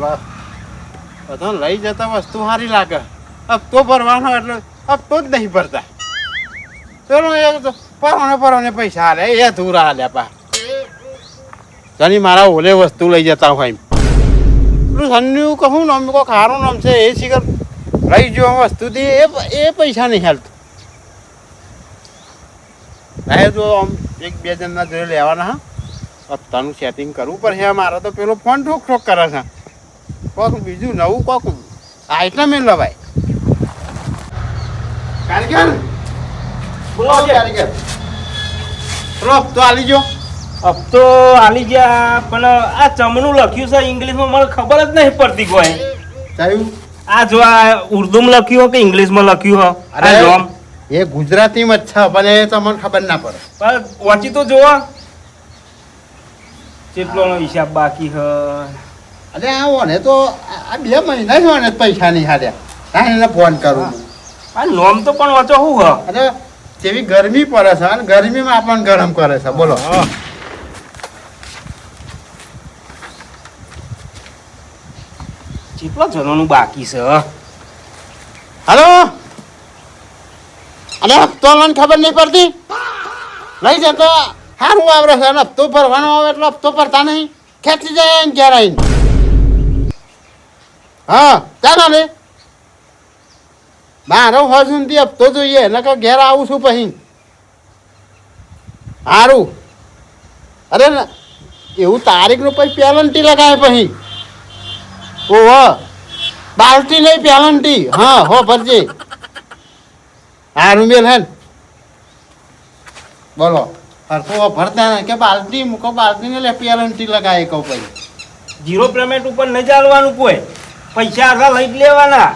બોલો બધા લઈ જતા વસ્તુ સારી લાગે. હપ્તો ભરવાનો એટલે હપ્તો જ નહીં ભરતા. ચલો પરવાને પૈસા હાલે એ ધૂરા હાલ્યા પા જાની મારા ઓલે વસ્તુ લઈ જતા હોય પેલું સન્યું કહું ને અમે કોઈ ખારું નામ છે એ શિખર લઈ જો વસ્તુથી એ પૈસા નહીં હાલતું. ના જો આમ એક બે જણના જોડે લેવાના હા હપ્તાનું સેટિંગ કરવું પડે. મારે તો પેલો ફોન ઠોક ઠોક કરે છે. કોક બીજું નવું કોક આઈટમ એ લવાય. કારીગર બોલો કારીગર હપ્તો આલી જો. હપ્તો આલી ગયા પણ આ ચમનું લખ્યું છે ઇંગ્લિશમાં મને ખબર જ નહીં પડતી કોઈ. સાહેબ આ જો આ ઉર્દુમાં લખ્યું હોય કે ઇંગ્લિશમાં લખ્યું હોય. અરે નામ એ ગુજરાતીમાં જ છે પણ એ તમને ખબર ના પડે. પણ વાંચી તો જોવા કેટલોનો હિસાબ બાકી હ. અરે આવો ને તો આ 2 મહિના જ હોય ને પૈસા નહીં હાલ્યા. એને ફોન કરું. આ નોમ તો પણ વાંચો શું હ. અરે જેવી ગરમી પડે છે અને ગરમીમાં આપણને ગરમ કરે છે. બોલો કેટલા જણોનું બાકી છે. હલો અને હપ્તો લઈને ખબર નહીં પડતી લઈ જતો સારું આવડે છે અને હપ્તો ભરવાનો આવે એટલે હપ્તો ભરતા નહીં ખેંચી જાય ને ઘેર આવીને. હા ચાલો ને મારો હજુથી હપ્તો જોઈએ ને કે ઘેર આવું છું પછી સારું. અરે એવું તારીખનું પછી પેલન્ટી લગાવે પછી. ઓહો બાલટી નહીં પેલન્ટી. હા હો ભરજે. સારું મેલ હે બોલો હરખો ભરતા ને કે બાલટી મૂકો બાલટીને લે પેલન્ટી લગાવે કહું પછી. જીરો પેમેન્ટ ઉપર નહીં ચાલવાનું કોઈ. પૈસા આખા લઈ જ લેવાના.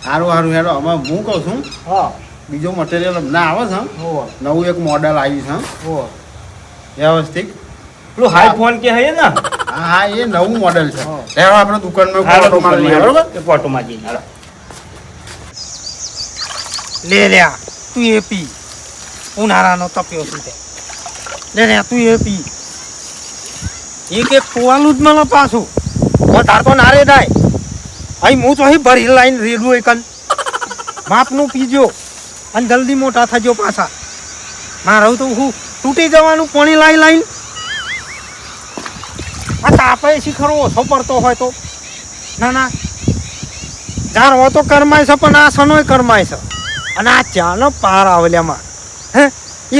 સારું સારું હેડો અમે હું કહું છું હા બીજો મટીરિયલ અમને આવે છે. હોવ નવું એક મોડેલ આવ્યું છે હોવ વ્યવસ્થિત. પેલું હાઈ ફોન કે હે ને. હા હા એ નવું મોડેલ છે. હા. એવા આપણે દુકાનમાં ફોટો મારી લઈએ, બરોબર. એ ફોટોમાં જઈને હાલો. લે લ્યા તું એ પી ઉનાળાનો તપ્યો છું તે. લે લ્યા તું એ પી એક પોવાનું જ મળે પાછું વધારે તો નારે થાય. અહીં હું તો અહીં ભરી લાઈન રેડું એકન માપનું પીજો અને જલ્દી મોટા થજો પાછા. મારું તો હું તૂટી જવાનું પાણી લાઈ લાઈન. આ તાપે શિખરો ઓછો પડતો હોય તો ના ના જાર હોય તો કરમાય છે પણ આ સનોય કરમાય છે. અને આ ચાનો પાર આવેल्याમાં હે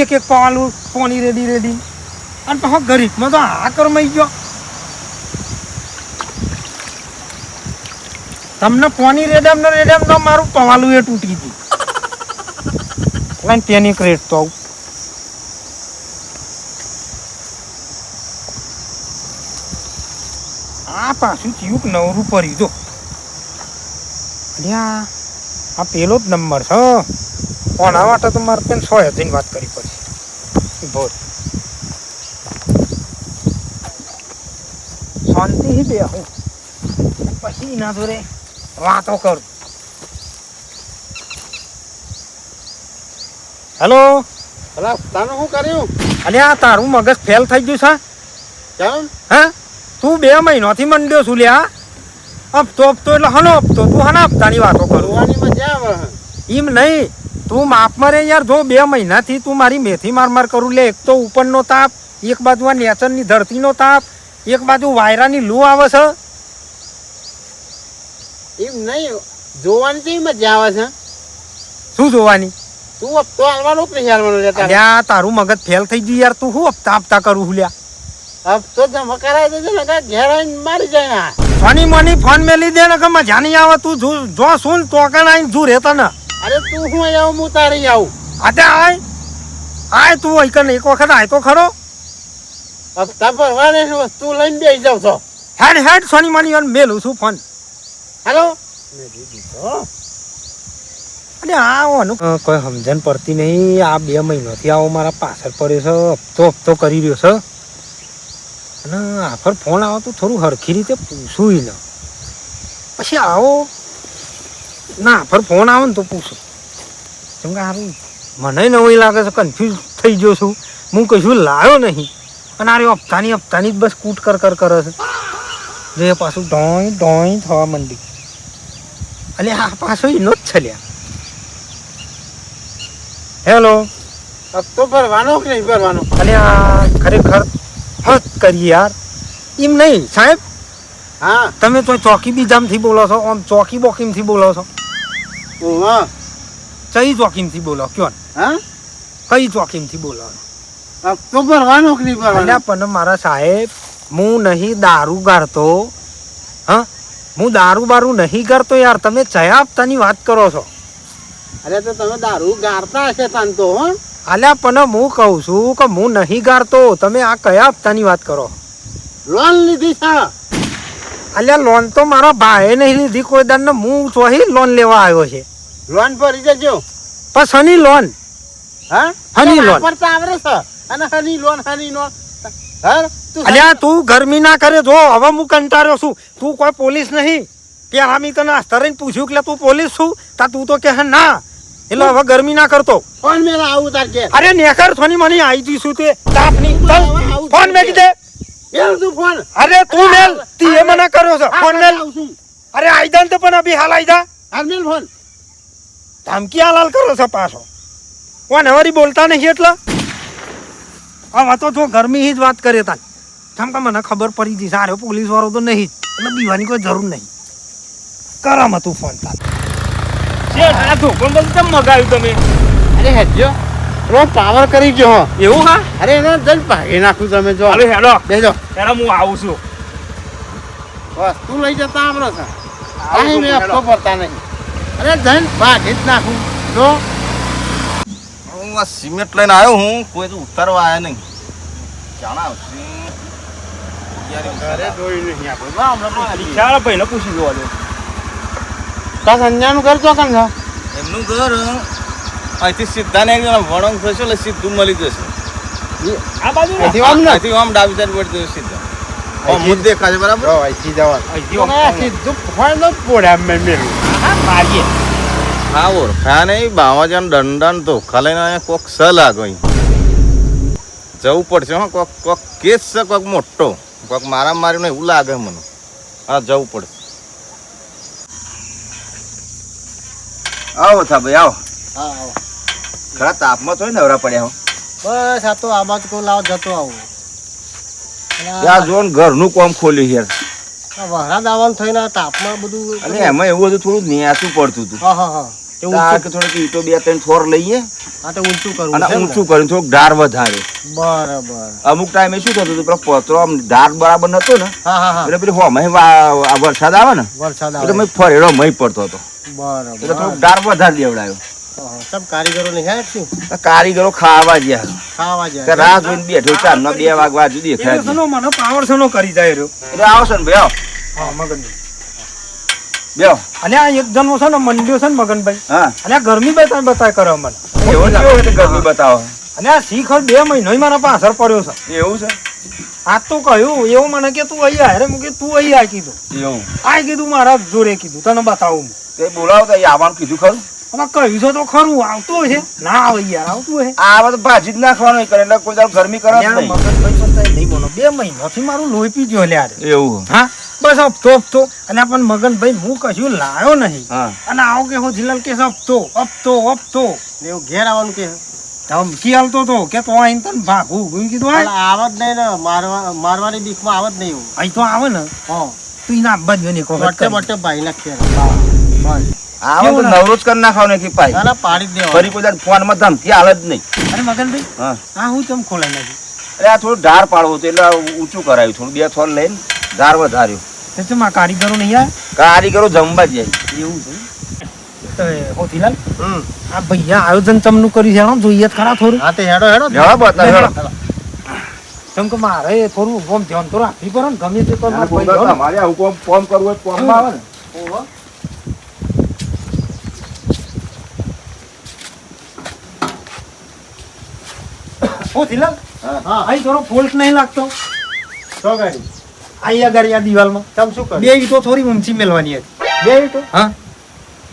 એક પાલું પોણી રેડી રેડી અને પાછો ગરીબમાં તો આ કરમાઈ ગયો. તમને પોની રેડમ ને મારું પવાલું એ તૂટી ગયું. લાઈન પેનિક રેટ તો આવું આ પાછું ચિયુક નવરું પડી જો. આ પેલો જ નંબર છે. કોના માટે તો મારે પેન 100 જઈને વાત કરી પડશે. બોલ શાંતિથી બે હું પછી ના જોડે વાતો કરું. હેલો અલા તાનું શું કર્યું? અને આ તારું મગજ ફેલ થઈ ગયું છે. કેમ? હા તું 2 મહિનાથી મંડ્યો છું લ્યા. હપ્તો એટલે હનો હપ્તો તું હના હપ્તાની વાતો કરું. જોવાની મજા આવે. એમ નહીં તું માપ મારે યાર. જો 2 મહિનાથી તું મારી મેથી માર કરું લે. એક તો ઉપરનો તાપ, એક બાજુ આ નેચરની ધરતીનો તાપ, એક બાજુ વાયરાની લૂ આવે છે. એમ નહીં જોવાની કેવી મજા આવે છે. શું જોવાની? તું હપ્તો હાલવાનો કે નહીં હાલવાનો લેતા? અલ્યા તારું મગજ ફેલ થઈ ગયું યાર. તું શું હપ્તા કરું હું લ્યા? હપ્તો જમા કરાવી દેજો ને ઘેર આવીને મારી જાય. સોની મોની ફોન મેલી દે ને કે મજા નહીં આવે. તું જો શું તો કણ આવીને જુ રહેતા ને. અરે તું હું આવું હું તારી આવું. આતે આય તું એક વખત આય તો ખરો. હપ્તા ભરવાને વસ્તુ લઈને બેસી જાવ છો. હેડ સોની મોની મેલું છું ફોન. હેલો અને આવાનું કોઈ સમજણ પડતી નહીં. આ 2 મહિનાથી આવો મારા પાછળ પડ્યો છે. હપ્તો કરી રહ્યો છે. અને આફર ફોન આવે તો થોડું હરખી રીતે પૂછું ને પછી આવો ના આફર ફોન આવે ને તો પૂછું. કેમ કે સારું મને નવું લાગે છે. કન્ફ્યુઝ થઈ ગયો છું. હું કશું લાવ્યો નહીં અને આ હપ્તાની જ બસ કૂટ કરે છે. જે પાછું ઢોય ઢોય થવા માંડી. અલે આ પાછો એનો જ છે લ્યા. હેલો. હપ્તો ભરવાનો કે નહીં ભરવાનો? અલે આ ખરેખર હદ કરી યાર. એમ નહીં સાહેબ, હા તમે તો ચોકી બીજામથી બોલો છો, આમ ચોકી બોકીમથી બોલો છો. ઓહો. કઈ ચોકીમથી બોલો કયો ને? હા કઈ ચોકીમથી બોલો? હપ્તો ભરવાનો કે નહીં ભરવાનો? અલ્યા પણ મારા સાહેબ, હું નહીં દારૂ ગાળતો. હા, હું દારૂ બારૂ નહીં કરતો યાર. તમે ચયા હપ્તાની વાત કરો છો? અરે તો તમે દારૂ ગારતા હશે તન તો હો. અલ્યા પણ હું કહું છું કે હું નહીં ગાળતો. તમે આ કયા હપ્તાની વાત કરો? લોન લીધી છે. અલ્યા લોન તો મારા ભાઈએ નહીં લીધી કોઈ દાન ને. હું ચોહી લોન લેવા આવ્યો છે. લોન ભરી જજો. પણ શની લોન? હા હની લોન? વાપરતા આવડે છે. અને હની લોન હા તું અલ્યા તું ગરમી ના કરે. જો હવે હું કંટાળ્યો છું. તું કોઈ પોલીસ નહીં. પેલા મેં તને આસ્તરીને પૂછ્યું કે તું પોલીસ છું? તા તું તો કે ના. એટલે હવે ગરમી ના કરતો. ફોન મેલા આવું તાર કે. અરે નેકર થોની મને આવી જઈશું તે તાપની. ચાલ ફોન મેકી દે. મેલ તું ફોન. અરે તું મેલ. તી એ મને કર્યો છે. ફોન મેલ. આવું છું. અરે આઈદા ને પણ અભી હાલ આઈદા. હાલ મેલ ફોન. ધમકી હાલ કરો છો પાછો. કોણ હવારી બોલતા નહીં એટલે હવે તો જો ગરમી જ વાત કરે તા. કેમ કે મને ખબર પડી ગઈ સારો પોલીસ વાળો તો નહીં જ. એટલે બીવાની કોઈ જરૂર નહીં. કરામ તું ફોન તાર. શેઠ, આ ધોકો બધું કેમ મગાવ્યું તમે? અરે હેડજો. થોડો પાવર કરી જો. એવું હા? અરે એને જલ ભાગી નાખું તમે જો. હાલો હેડો. બેજો. ત્યારે હું આવું છું. વસ્તુ લઈ જતા આવડો છે. આવું અહીં છું, મેં હેડો. હપ્તો ભરતા નહીં. અરે જઈને ભાગી જ નાખું જો. હું આ સિમેન્ટ લઈને આવ્યો હું, કોઈ તો ઉતારવા આવ્યા નહીં. જાણા આવશે. ઘરે જોઈ નહીં આપણે. બા, હમણાં પૂછી લઈએ. રિક્ષાવાળા ભાઈને પૂછી જોવા દો. તાર સંજ્ઞાનું ઘર ચોકન છે. એમનું ઘર અહીંથી સીધા ને વળંગ થશે એટલે સીધું મળી જશે. આ બાજુ ને? અહીંથી આમ ને? અહીંથી આમ ડાબી સાઈડ વળી જશે સીધા. આમ જ દેખાશે બરાબર. જો, અહીંથી જવાનું. અહીંથી તો આ સીધું ફોન જ પોડ્યા મેં મેલું. હા, ભાગીએ. હા ઓળખ્યા નહીં બાવાજાન દંડાન ધોખા લઈને અહીંયા કોક સ લાગો અહીં. જવું પડશે હો. કોક કેસ છે કોક મોટો. કોક મારા માર્યું એવું લાગે મને. હા જવું પડશે. આવો થા ભાઈ આવો. હા આવો. ખરા તાપમાં તો નવરા પડ્યા હો. બસ આ તો આ બાજુ કોઈ લાવ જતો આવું. ત્યાં જો ને ઘરનું કામ ખોલ્યું યાર. વહરાદ આવવાનું થઈને આ તાપમાં બધું. અને એમાં એવું બધું થોડું ન્યાસું પડતું હતું. હા હા હા. તે તાર ઊંચું. કે થોડીક ઈંટો બે ત્રણ થોર લઈએ હા તે ઊંચું કરવું અને છે ને? ઊંચું કરીને થોડુંક ધાર વધારે. બરાબર. અમુક ટાઈમે શું થતું હતું, પેલો પતરો આમ ધાર બરાબર નતો ને હા હા હા. એટલે પેલી હોમે વરસાદ આવે ને વરસાદ એટલે આવે. મેં ફરેડો મય પડતો હતો એટલે બરાબર. થોડુંક ધાર વધારે દેવડાયો. સબ કારીગરો ને હે શું તો કારીગરો ખાવા ગયા ખાવા કે જાય. રાહ જોઈને બેઠો 4 ના 2 વાગવા હજુ દેખાય જ નહીં. સનો મને પાવર સનો કરી જાય રહ્યો. એટલે આવશો ને ભાઈ આવો હા મગનભાઈ. બેહો. અલ્યા આ એક જણો છે ને મંડ્યો છે ને મગનભાઈ. હા અલ્યા ગરમી બતાય કરે મને. એવો જ કેવો એટલે ગરમી બતાવો. અલ્યા શીખર 2 મહિનો મારા પાસે અસર પડ્યો છે. એવું છે આ તો કહ્યું એવું મને કે તું અહીંયા અરે મુકે તું અહીંયા કીધું. એવું આ કીધું મારા જોડે કીધું તને બતાવું. તે બોલાવો તો અહીંયા આવવાનું કીધું ખરું. હવે કહ્યું છે તો ખરું આવતું છે ના આવે યાર આવતું છે. આ તો ભાજી જ નાખવાનું કરે એટલે કોઈ દાડો ગરમી કરે જ યાર નહીં. મગનભાઈ પણ તઈ નહીં બોલો 2 મહિનાથી મારું લોહી પી ગયો લ્યા. એવું હા બસ હપ્તો અને પણ મગનભાઈ હું કશું લાયો નહીં. હા અને આવો કે હું જિલ્લાલ કે હપ્તો એવું ઘેર આવવાનું કે ધમકી હાલતો તો કે તો આઈને તને ભાગું હું કીધું પણ આ આવત નહીં ને મારવાની બીકમાં આવત નહીં એવું. અહીં તો આવે ને હા તું એના આબા જ ને મોટે મોટે ભાઈ નાખીએ. બસ. આવો તો નવરો જ કરી નાખવાનો કે ભાઈ ના ના પાડી જ દેવાનું. ફરી કોઈ દાડો ફોનમાં ધમકી હાલે જ નહીં. અરે મગનભાઈ હા આ હું ચમ ખોલાઈ નાખી અરે આ થોડું ધાર પાડવું હતું એટલે ઊંચું કરાવ્યું થોડું 2 થોર લઈને ધાર વધાર્યું. તે ચમ આ કારીગરો નહીં આ કારીગરો જમવા જ જાય. એવું છે તો હોતીલાલ આ ભૈયા આયોજન ચમનું કર્યું છે આમ જોઈએ જ ખરા થોડું. હા તે હેડો હેડો. લેવા બતાવ હેડો. કેમ કે મારે થોડું ઓમ ધ્યાન તો રાખવી પડે ને ગમે તે પણ મારે ભાઈ ગયો ને. તમારે આવું કોમ કરવું હોય કોમમાં આવે ને. ઓહો. હોતીલાલ હા અહીં થોડો ફોલ્ટ નહીં લાગતો તો ગાડી અહીંયા આગળ આ દિવાલમાં તમ શું બે કર્યું? ઈંટો થોડી ઊંચી મેલવાની હતી. 2 ઈંટો? હા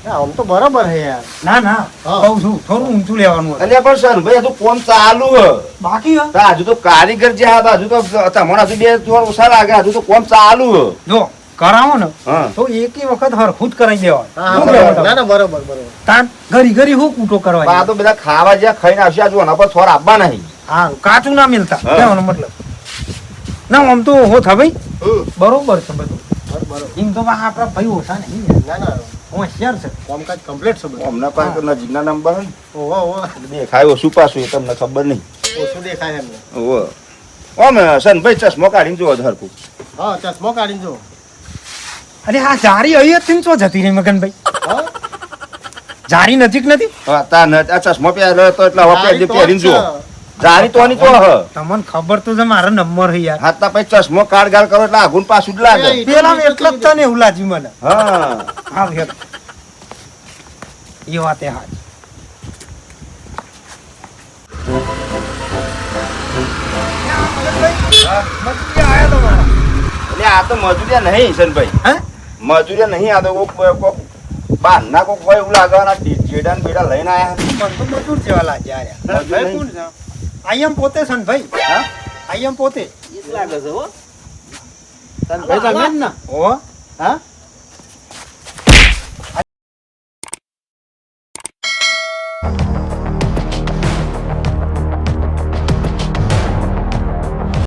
આમ તો બરાબર છે યાર. ના ના હા. કહું છું થોડું ઊંચું લેવાનું હતું. અલ્યા પણ સર ભાઈ હજુ કોમ ચાલુ હ બાકી હે? તો હજુ તો કારીગર જે હતા હજુ તો તમને હજુ બે થોડા ઓછા લાગે હજુ તો કોમ ચાલુ હ જો કરાવો ને હા તો એકી વખત હરખું જ કરાવી દેવાનું. હા, શું બરાબર. કહેવું ના તમે? ના બરોબર બરોબર. તાન ઘરી ઘરી હું કૂટો પણ આ કરવા તો બધા ખાવા જ્યાં ખાઈને આવશે હજુ એના પર થોર આપવા નહીં હા કાચું ના મિલતા હા. કહેવાનો મતલબ ના આમ તો હો થા ભાઈ હમ. બરોબર છે બધું બરોબર. એમ તો બા આપણા ભાઈ ઓછા નહીં યાર. ના ના હોશિયાર છે કામકાજ કમ્પ્લીટ છે બધું. અમને પાસે તો નજીકના નંબર હે ને ઓહો ઓહો દેખાય ઓછું પાછું એ તમને ખબર નહીં ઓછું દેખાય એમને. ઓહો ઓમ સનભાઈ ચશ્મો કાઢીને જોવો જ હરખું હા ચશ્મો કાઢીને જો. અરે આ જારી અહીં જ છો જતી રહી મગનભાઈ હા જારી નજીક નથી હા તા આ ચશ્મો પહેર્યો તો એટલે હવે જારી તો જ પહેરીને છે. જુઓ જારી તો તો હ તમને ખબર તો છે મારો નંબર છે યાર હાથના પછી ચશ્મો કાઢ ગાળ કરો એટલે આઘું ને પાછું જ લાગે એ પેલા એટલે જ તને એવું લાગ્યું મને હા હા હેડ એ વાત એ હાચ એટલે આ તો મજૂરિયા નહીં સનભાઈ હે મજૂરિયા નહીં આ તો કોક બહારના કોક હોય એવું લાગે અને ચેડા ને બેડા લઈને આયા મને તો મજૂર જેવા લાગ્યા યાર ભાઈ કોણ છે? આઈ એમ પોતે છે ને ભાઈ હા આઈ એમ પોતે લાગે છે હો તને ભાઈ તમે જ ને? ઓ હા